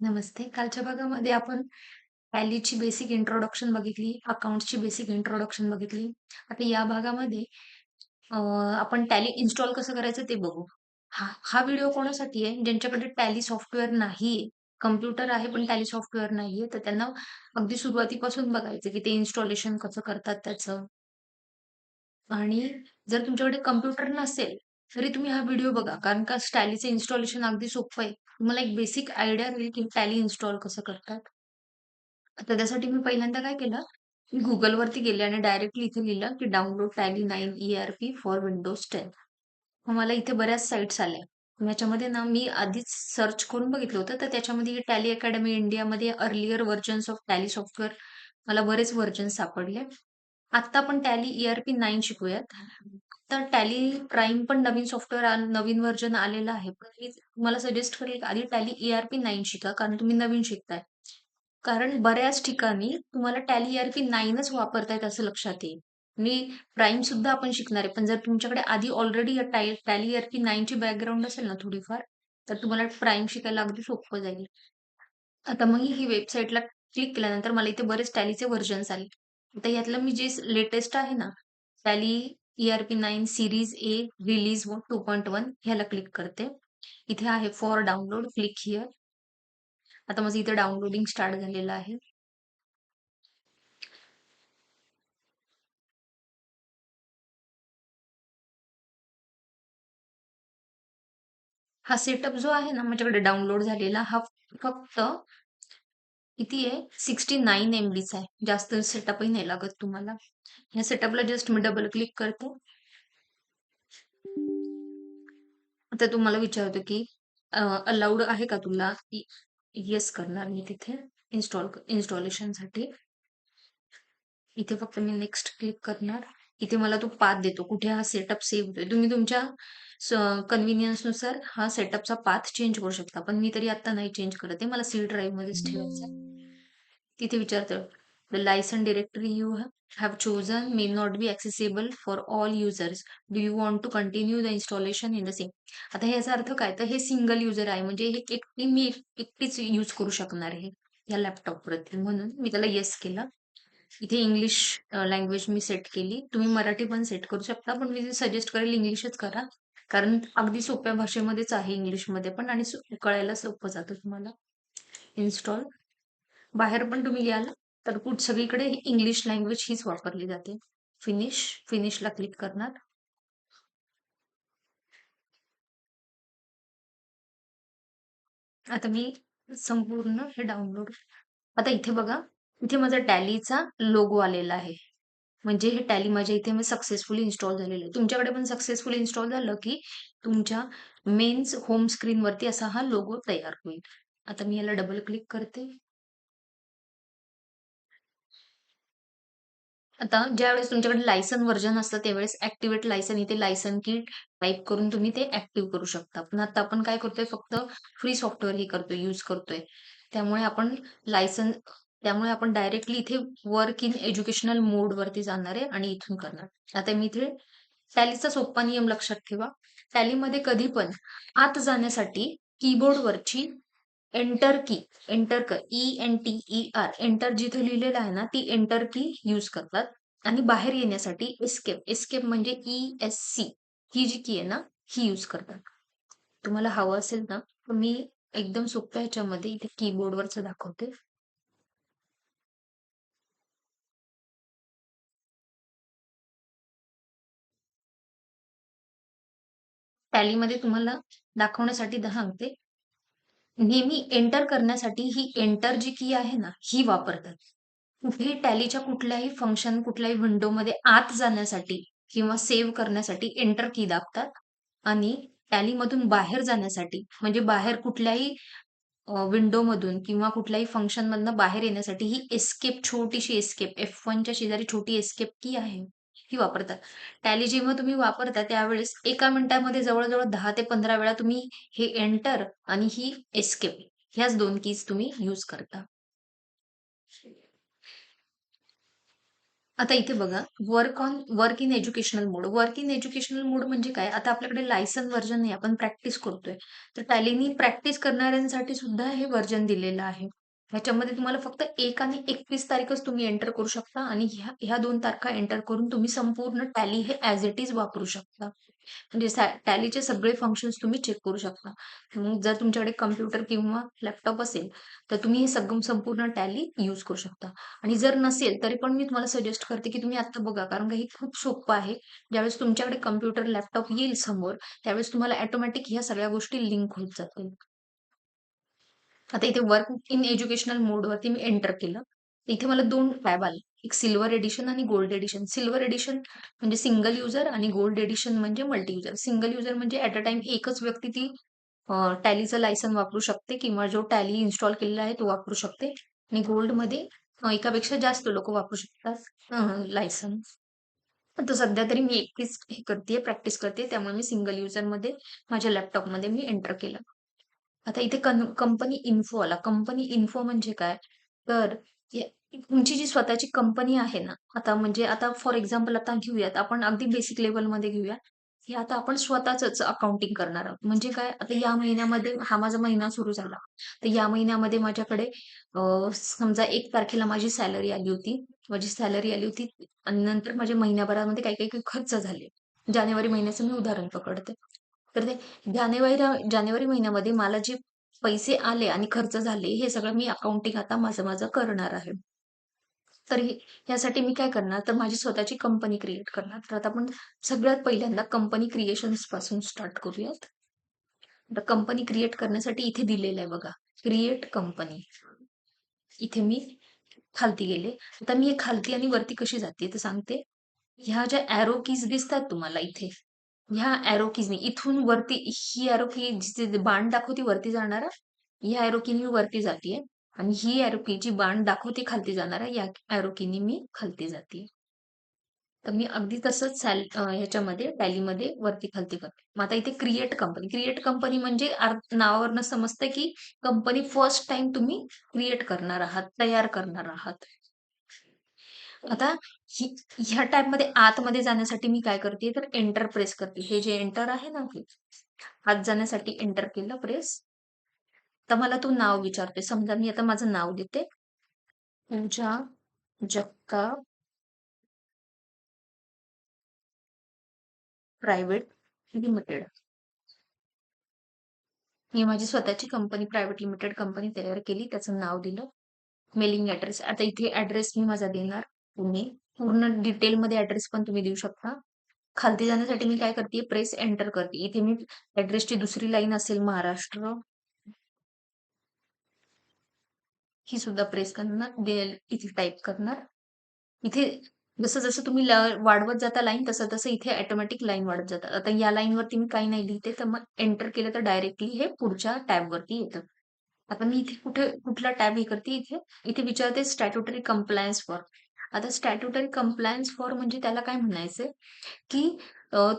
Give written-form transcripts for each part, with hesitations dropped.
नमस्ते. कालच्या भागामध्ये आपण टॅलीची बेसिक इंट्रोडक्शन बघितली, अकाउंट्सची बेसिक इंट्रोडक्शन बघितली. आता या भागामध्ये अ, आपण टॅली इन्स्टॉल कसं करायचं ते बघू. हा हा व्हिडिओ कोणासाठी आहे? ज्यांच्याकडे टॅली सॉफ्टवेअर नाहीये. कॉम्प्युटर आहे पण टॅली सॉफ्टवेअर नाहीये, तर त्यांना अगदी सुरुवातीपासून बघायचं की ते इन्स्टॉलेशन कसं करतात त्याचं. आणि जर तुमच्याकडे कॉम्प्युटर नसेल, तरी तुम्ही हा व्हिडिओ बघा. कारण का टॅलीचं इन्स्टॉलेशन अगदी सोपं आहे. तुम्हाला एक बेसिक आयडिया येईल की टॅली इन्स्टॉल कसं करतात. तर त्यासाठी मी पहिल्यांदा काय केलं, मी Googleवरती गेले आणि डायरेक्टली इथे लिहिलं, की download tally 9 E-R-P for Windows 10. मग मला इथे बऱ्याच साइट्स आल्या. मग याच्यामध्ये ना मी आधीच सर्च करून बघितलं होतं, तर त्याच्यामध्ये टॅली अकॅडमी इंडियामध्ये earlier versions of tally software मला बरेच व्हर्जन्स सापडले. आत्ता आपण टॅली ई-आर-पी 9 शिकूयात. तर टॅली प्राईम पण नवीन सॉफ्टवेअर नवीन व्हर्जन आलेलं आहे. पण मी तुम्हाला सजेस्ट करेल, की आधी टॅली ई-आर-पी 9 शिका, कारण तुम्ही नवीन शिकताय. कारण बऱ्याच ठिकाणी तुम्हाला टॅली ई-आर-पी 9च वापरतायत असं लक्षात येईल. आणि प्राईम सुद्धा आपण शिकणार आहे. पण जर तुमच्याकडे आधी ऑलरेडी टॅली ई-आर-पी 9ची बॅकग्राऊंड असेल ना थोडीफार, तर तुम्हाला प्राईम शिकायला अगदी सोपं जाईल. आता मग ही वेबसाईटला क्लिक केल्यानंतर मला इथे बरेच टॅलीचे व्हर्जन्स आले. आता यातलं मी जे लेटेस्ट आहे ना, tally E-R-P 9 series A release 2.1 ह्याला क्लिक करते. इथे आहे फॉर डाउनलोड, क्लिक हिअर. आता माझं इथे डाउनलोडिंग स्टार्ट झालेलं आहे. हा सेटअप जो आहे ना माझ्याकडे डाउनलोड झालेला, हा फक्त किती आहे? 69 एमबीचा आहे. जास्त सेटअपही नाही लागत तुम्हाला. या सेटअपला जस्ट मी डबल क्लिक करते. आता तुम्हाला विचारतो की अलाउड आहे का तुला? येस करणार मी तिथे इन्स्टॉलेशनसाठी. इथे फक्त मी नेक्स्ट क्लिक करणार. इथे मला तो पाथ देतो, कुठे हा सेटअप सेव्ह होतोय. तुम्ही तुमच्या कन्व्हिनियन्सनुसार हा सेटअपचा पाथ चेंज करू शकता. पण मी तरी आता नाही चेंज करत आहे. मला सी ड्राईव्हमध्येच ठेवायचा आहे. तिथे विचारतं, "the licence directory you have chosen may not be accessible for all users. Do you want to continue the installation in the same?" आता ह्याचा अर्थ काय? तर हे सिंगल युजर आहे. म्हणजे हे मी एकटीच यूज करू शकणार आहे या लॅपटॉपवरती. म्हणून मी त्याला येस केलं. इथे इंग्लिश लँग्वेज मी सेट केली. तुम्ही मराठी पण सेट करू शकता, पण मी सजेस्ट करेल इंग्लिशच करा. कारण अगदी सोप्या भाषेमध्येच आहे इंग्लिशमध्ये पण आणि कळायला सोपं जातं तुम्हाला. इन्स्टॉल. बाहेर पण तुम्ही याल तर सगळीकडे इंग्लिश लँग्वेज हीच वापरली जाते. फिनिश. फिनिशला क्लिक करणार. आता मी संपूर्ण हे डाउनलोड. आता इथे बघा, इथे माझा टॅलीचा लोगो आलेला आहे. म्हणजे हे टॅली माझ्या इथे मी सक्सेसफुली इन्स्टॉल झालेलं आहे. तुमच्याकडे पण सक्सेसफुली इन्स्टॉल झालं, की तुमच्या मेन्स होम स्क्रीनवरती असा हा लोगो तयार होईल. आता मी याला डबल क्लिक करते. आता ज्यावेळेस तुमच्याकडे लायसन व्हर्जन असतं, त्यावेळेस ॲक्टिव्हेट लायसन इथे लायसन की टाइप करून तुम्ही ते ॲक्टिव्ह करू शकता. पण आता आपण काय करतोय, फक्त फ्री सॉफ्टवेअर हे करतोय, यूज करतोय. त्यामुळे आपण लायसन त्यामुळे आपण डायरेक्टली इथे वर्क इन एज्युकेशनल मोडवरती जाणार आहे आणि इथून करणार. आता मी इथे टॅलीचा सोप्पा नियम लक्षात ठेवा. टॅलीमध्ये कधी पण आत जाण्यासाठी कीबोर्डवरची एंटर ई-एन-टी-ई-आर एंटर जिथे लिहिलेलं आहे ना, ती एंटर की यूज करतात. आणि बाहेर येण्यासाठी एस्केप म्हणजे ई-एस-सी ही जी की आहे ना, ही यूज करतात. तुम्हाला हवं असेल ना, तर मी एकदम सोप्या ह्याच्यामध्ये इथे कीबोर्डवरचं दाखवते. टॅलीमध्ये तुम्हाला दाखवण्यासाठी सांगते. नेहमी एंटर करण्यासाठी ही एंटर जी की आहे ना, ही वापरतात. कुठेही टॅलीच्या कुठल्याही फंक्शन, कुठल्याही विंडोमध्ये आत जाण्यासाठी किंवा सेव्ह करण्यासाठी एंटर की दाबतात आणि टॅलीमधून बाहेर जाण्यासाठी म्हणजे बाहेर कुठल्याही विंडोमधून किंवा कुठल्याही फंक्शनमधनं बाहेर येण्यासाठी ही छोटीशी F1च्या शेजारी छोटी एस्केप की आहे, ही वापरतात. टॅली जेव्हा तुम्ही वापरता त्यावेळेस एका मिनिटामध्ये जवळ-जवळ 10 ते 15 वेळा तुम्ही हे एंटर आणि ही एस्केप ह्याच 2 कीज तुम्ही यूज करता. आता इथे बघा, work in educational mode. Work in educational mode म्हणजे काय? आता आपल्याकडे लायसन व्हर्जन नाही, आपण प्रॅक्टिस करतोय. तर टॅलीनी प्रॅक्टिस करणाऱ्यांसाठी सुद्धा हे व्हर्जन दिलेलं आहे. ह्याच्यामध्ये तुम्हाला फक्त 1 आणि 31 तारीखच तुम्ही एंटर करू शकता आणि ह्या 2 तारखा एंटर करून तुम्ही संपूर्ण टॅली हे ॲज इट इज वापरू शकता. म्हणजे टॅलीचे सगळे फंक्शन्स तुम्ही चेक करू शकता. मग जर तुमच्याकडे कॉम्प्युटर किंवा लॅपटॉप असेल, तर तुम्ही हे संपूर्ण टॅली यूज करू शकता. आणि जर नसेल, तरी पण मी तुम्हाला सजेस्ट करते, की तुम्ही आता बघा, कारण का हे खूप सोपं आहे. ज्यावेळेस तुमच्याकडे कॉम्प्युटर, लॅपटॉप येईल समोर, त्यावेळेस तुम्हाला ऑटोमॅटिक ह्या सगळ्या गोष्टी लिंक होत जातील. आता इथे वर्क इन एज्युकेशनल मोडवरती मी एंटर केलं. इथे मला 2 टॅब आले. एक सिल्व्हर एडिशन आणि गोल्ड एडिशन. सिल्व्हर एडिशन म्हणजे सिंगल युजर आणि गोल्ड एडिशन म्हणजे मल्टी युजर. सिंगल युजर म्हणजे ॲट अ टाईम एकच व्यक्ती ती टॅलीचं लायसन वापरू शकते किंवा जो टॅली इन्स्टॉल केलेला आहे तो वापरू शकते. आणि गोल्डमध्ये एकापेक्षा जास्त लोकं वापरू शकतात लायसन. आता सध्या तरी मी एकटीच हे करतेय, प्रॅक्टिस करते. त्यामुळे मी सिंगल युजरमध्ये माझ्या लॅपटॉपमध्ये मी एंटर केलं. आता इथे कंपनी इन्फो आला. कंपनी इन्फो म्हणजे काय? तर या तुमची जी स्वतःची कंपनी आहे ना, आता म्हणजे आता फॉर एक्झाम्पल आता घेऊयात, आपण अगदी बेसिक लेव्हलमध्ये घेऊया, की आता आपण स्वतःचंच अकाउंटिंग करणार आहोत. म्हणजे काय? आता या महिन्यामध्ये हा माझा महिना सुरू झाला. तर या महिन्यामध्ये माझ्याकडे समजा 1 तारखेला माझी सॅलरी आली होती. माझी सॅलरी आली होती आणि नंतर माझ्या महिन्याभरामध्ये काही खर्च झाले. जानेवारी महिन्याचं मी उदाहरण पकडते. तर ते जानेवारी महिन्यामध्ये मला जे पैसे आले आणि खर्च झाले, हे सगळं मी अकाउंटिंग आता माझं करणार आहे. तर ह्यासाठी मी काय करणार, तर माझी स्वतःची कंपनी क्रिएट करणार. तर आता आपण सगळ्यात पहिल्यांदा कंपनी क्रिएशन्स पासून स्टार्ट करूयात. तर कंपनी क्रिएट करण्यासाठी इथे दिलेलं आहे बघा, क्रिएट कंपनी. इथे मी खालती गेले. आता मी खालती आणि वरती कशी जाते तर सांगते. ह्या ज्या एरो कीज दिसतात तुम्हाला इथे, ह्या एरो कीजनी इथून वरती ही एरो की जिचे बाण दाखवते वरती जाणारा, ह्या एरो कीनी मी वरती जातीये आणि ही एरो की जी बाण दाखवते खालती जाणारा, या एरो कीनी मी खालती जातीये. तर मी अगदी तसंच ह्याच्यामध्ये टॅलीमध्ये वरती खालती करते. मग आता इथे क्रिएट कंपनी म्हणजे नावावरनं समजतं की कंपनी फर्स्ट टाइम तुम्ही क्रिएट करणार आहात, तयार करणार आहात. आता ही ह्या टॅबमध्ये आतमध्ये जाण्यासाठी मी काय करते तर एंटर प्रेस करते. हे जे एंटर आहे ना हे, आत जाण्यासाठी एंटर केलं प्रेस. तर मला तो नाव विचारते. समजा मी आता माझं नाव देते. पूजा जगताप प्रायव्हेट लिमिटेड. मी माझी स्वतःची कंपनी प्रायव्हेट लिमिटेड कंपनी तयार केली. त्याचं नाव दिलं. Mailing address. आता इथे ॲड्रेस मी माझा देणार पुणे. पूर्ण डिटेलमध्ये ॲड्रेस पण तुम्ही देऊ शकता. खालती जाण्यासाठी मी काय करते प्रेस एंटर करते. इथे मी ॲड्रेसची दुसरी लाईन असेल महाराष्ट्र, ही सुद्धा प्रेस करणार. इथे टाइप करणार. इथे जसं-जसं तुम्ही वाढवत जाता लाईन तसं-तसं इथे ऑटोमॅटिक लाईन वाढत जातात. आता या लाईनवरती मी काही नाही लिहिते, तर मग एंटर केलं तर डायरेक्टली हे पुढच्या टॅबवरती येतं. आता मी इथे कुठला टॅब हे करते इथे, इथे विचारते स्टॅट्युटरी कंप्लायन्स फॉर. आता स्टॅट्युटरी कंप्लायन्स फॉर म्हणजे त्याला काय म्हणायचंय, की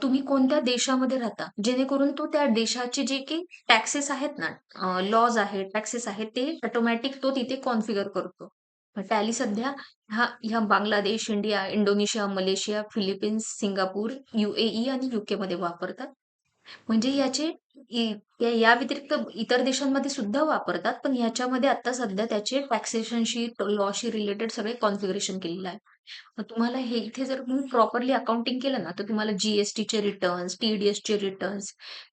तुम्ही कोणत्या देशामध्ये राहता, जेणेकरून तो त्या देशाचे जे काही टॅक्सेस आहेत ना, लॉज आहेत, टॅक्सेस आहेत, ते ऑटोमॅटिक तो तिथे कॉन्फिगर करतो. टॅली सध्या ह्या Bangladesh, India, Indonesia, Malaysia, Philippines, Singapore, UAE आणि UK मध्ये वापरतात. म्हणजे या व्यतिरिक्त इतर देशांमध्ये सुद्धा वापरतात, पण ह्याच्यामध्ये आता सध्या त्याचे टॅक्सेशनशी, लॉशी रिलेटेड सगळे कॉन्फिगरेशन केलेलं आहे. मग तुम्हाला हे इथे जर तुम्ही प्रॉपरली अकाउंटिंग केलं ना, तर तुम्हाला GSTचे रिटर्न्स, TDSचे रिटर्न्स,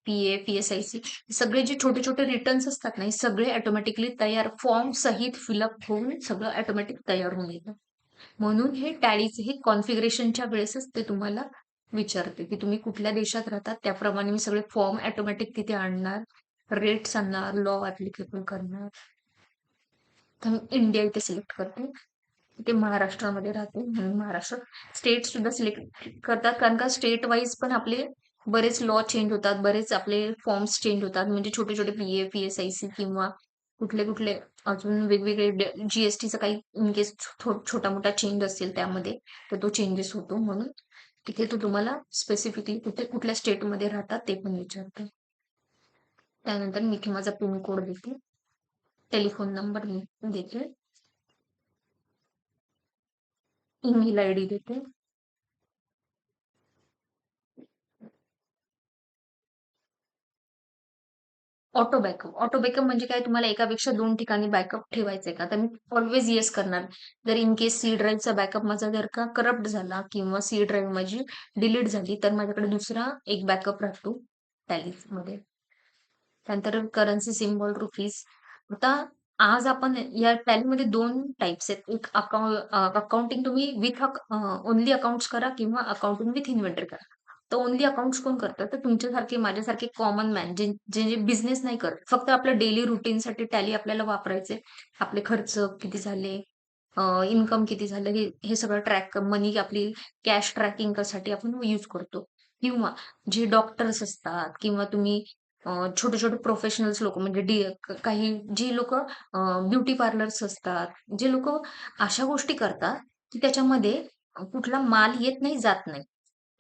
PF, ESIC सगळे जे छोटे-छोटे रिटर्न्स असतात ना, हे सगळे ऑटोमॅटिकली तयार फॉर्म सहित फिलअप होऊन सगळं ऑटोमॅटिक तयार होऊन येतं. म्हणून हे टॅलीचे हे कॉन्फिगरेशनच्या वेळेसच ते तुम्हाला विचारते, की तुम्ही कुठल्या देशात राहतात. त्याप्रमाणे मी सगळे फॉर्म ऑटोमॅटिक तिथे आणणार, रेट्स आणणार, लॉ ॲप्लिकेबल करणार. तर मी इंडिया इथे सिलेक्ट करते. इथे महाराष्ट्रामध्ये राहते म्हणून महाराष्ट्र. स्टेट सुद्धा सिलेक्ट करतात, कारण का स्टेट वाईज पण आपले बरेच लॉ चेंज होतात, बरेच आपले फॉर्म्स चेंज होतात. म्हणजे छोटे-छोटे PF, ESIC किंवा कुठले-कुठले अजून वेगवेगळे GSTचं काही इन केस छोटा-मोठा चेंज असेल त्यामध्ये, तर तो चेंजेस होतो. म्हणून तिथे तो तुम्हाला स्पेसिफिकली कुठे कुठल्या स्टेटमध्ये राहतात ते पण विचारतो. त्यानंतर मी इथे माझा पिन कोड देते, टेलिफोन नंबर मी देते. ईमेल आयडी देते. ऑटो बॅकअप म्हणजे काय, तुम्हाला एकापेक्षा 2 ठिकाणी बॅकअप ठेवायचंय का? तर मी ऑल्वेज येस करणार. जर इन केस सी ड्राईव्हचा बॅकअप माझा जर का करप्ट झाला किंवा सी ड्राईव्ह माझी डिलीट झाली, तर माझ्याकडे दुसरा एक बॅकअप राहतो टॅलीमध्ये. त्यानंतर करन्सी सिम्बॉल रुपीज. आता आज आपण या टॅलीमध्ये 2 टाइप्स आहेत. एक अकाउंटिंग तुम्ही विथ ओन्ली अकाउंट्स करा किंवा अकाउंटिंग विथ इन्व्हेंटरी करा. तर ओन्ली अकाउंट्स कोण करतं? तर तुमच्यासारखे माझ्यासारखे कॉमन मॅन जे जे बिझनेस नाही करत. फक्त आपलं डेली रुटीनसाठी टॅली आपल्याला वापरायचे. आपले खर्च किती झाले, इन्कम किती झालं, हे हे सगळं ट्रॅक मनी आपली कॅश ट्रॅकिंगसाठी आपण यूज करतो. किंवा जे डॉक्टर्स असतात किंवा तुम्ही छोटे-छोटे प्रोफेशनल्स लोकं म्हणजे काही जी लोकं ब्युटी पार्लर्स असतात, जे लोकं अशा गोष्टी करतात, की त्याच्यामध्ये कुठला माल येत नाही, जात नाही.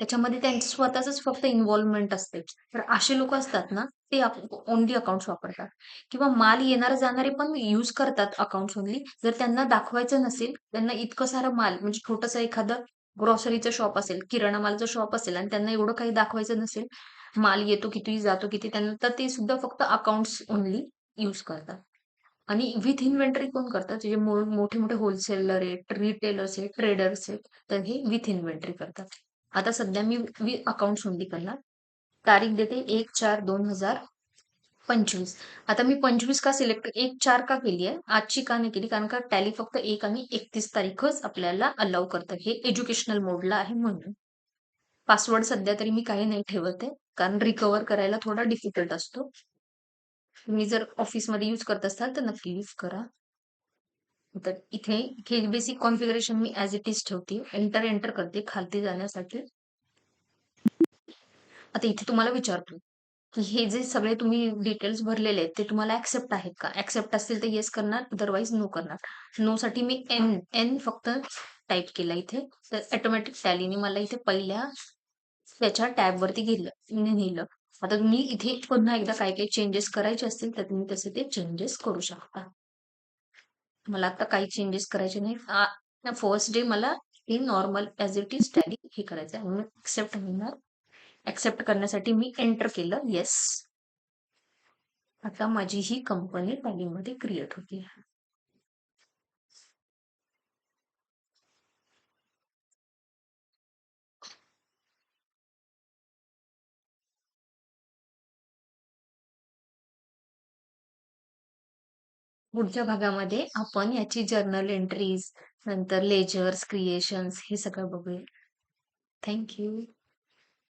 त्याच्यामध्ये त्यांचं स्वतःचंच फक्त इन्व्हॉल्वमेंट असते. तर असे लोकं असतात ना, ते ओन्ली अकाउंट्स वापरतात किंवा माल येणारे-जाणारे पण यूज करतात अकाउंट्स ओन्ली. जर त्यांना दाखवायचं नसेल, त्यांना इतकं सारं माल म्हणजे छोटंसं एखादं ग्रोसरीचं शॉप असेल, किराणा मालाचं शॉप असेल आणि त्यांना एवढं काही दाखवायचं नसेल, माल येतो किती, जातो किती, त्यांना तर ते सुद्धा फक्त अकाउंट्स ओन्ली यूज करतात. आणि विथ इन्व्हेंटरी कोण करतात? जे मोठे-मोठे होलसेलर आहेत, रिटेलर्स आहेत, ट्रेडर्स आहेत, तर हे विथ इन्व्हेंटरी करतात. आता सध्या मी अकाउंट्स ओन्ली करणार. तारीख देते 1/4/2025. आता मी 25 का सिलेक्ट 1/4 का केली आहे? आजची का नाही केली? कारण का टॅली फक्त 1 आणि 31 तारीखच आपल्याला अलाऊ करतं. हे एज्युकेशनल मोडला आहे म्हणून. पासवर्ड सध्या तरी मी काही नाही ठेवत आहे. कारण रिकव्हर करायला थोडा डिफिकल्ट असतो. तुम्ही जर ऑफिसमध्ये यूज करत असाल तर नक्की यूज करा. तर इथे हे basic configuration me as it is ठेवते. एंटर करते खालती जाण्यासाठी. आता इथे तुम्हाला विचारतो, की हे जे सगळे तुम्ही डिटेल्स भरलेले आहेत, ते तुम्हाला ॲक्सेप्ट आहेत का? ॲक्सेप्ट असतील तर येस करणार, अदरवाईज नो करणार. नोसाठी मी एन फक्त टाइप केला इथे. तर ऑटोमॅटिक टॅलीने मला इथे पहिल्या त्याच्या टॅबवरती नेलं. आता तुम्ही इथे पुन्हा एकदा काही-काही चेंजेस करायचे असतील, तर तुम्ही तसे ते चेंजेस करू शकता. मला आता काही चेंजेस करायचे नाही. फर्स्ट डे मला हे normal as it is tally हे करायचं आहे. म्हणून एक्सेप्ट म्हणणार. एक्सेप्ट करण्यासाठी मी एंटर केलं, येस. आता माझी ही कंपनी टॅलीमध्ये क्रिएट होती. पुढच्या भागामध्ये आपण याची जर्नल एंट्रीज, नंतर लेजर्स, क्रिएशन्स हे सगळं बघूया. Thank you.